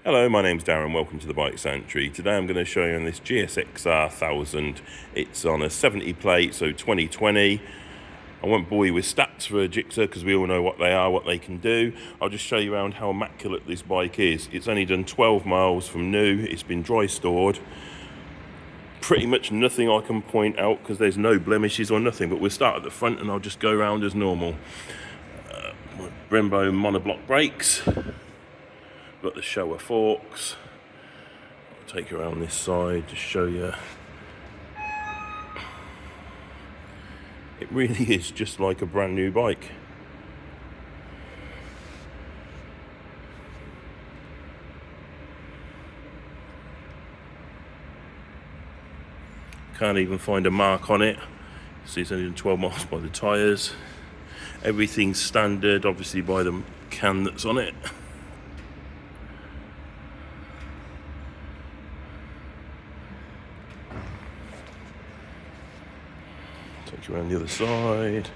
Hello, my name's Darren, welcome to the Bike Sanctuary. Today I'm going to show you on this GSX-R1000. It's on a 70 plate, so 2020. I won't bore you with stats for a Gixxer because we all know what they are, what they can do. I'll just show you around how immaculate this bike is. It's only done 12 miles from new, it's been dry stored. Pretty much nothing I can point out because there's no blemishes or nothing, but we'll start at the front and I'll just go around as normal. Brembo monoblock brakes. Got the Showa forks. I'll take you around this side to show you. It really is just like a brand new bike. Can't even find a mark on it. See, it's only done 12 miles by the tyres. Everything's standard, obviously, by the can that's on it. Take you around the other side.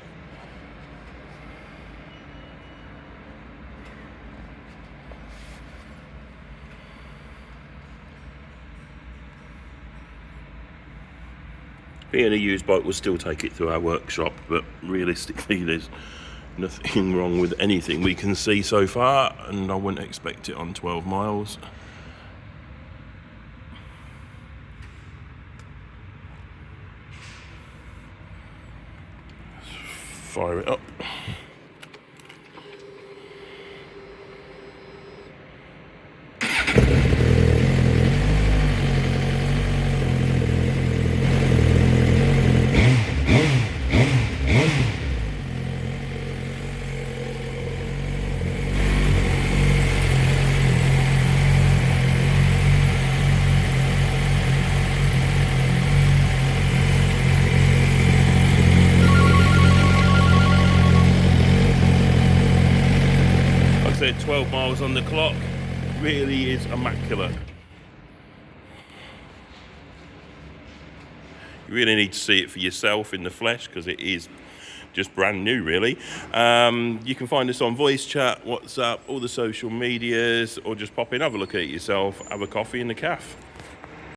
Being a used bike, we'll still take it through our workshop, but realistically there's nothing wrong with anything we can see so far, and I wouldn't expect it on 12 miles. Fire it up. Said 12 miles on the clock, really is immaculate. You really need to see it for yourself in the flesh because it is just brand new, really. You can find us on voice chat, WhatsApp, all the social medias, or just pop in, have a look at it yourself, have a coffee in the cafe.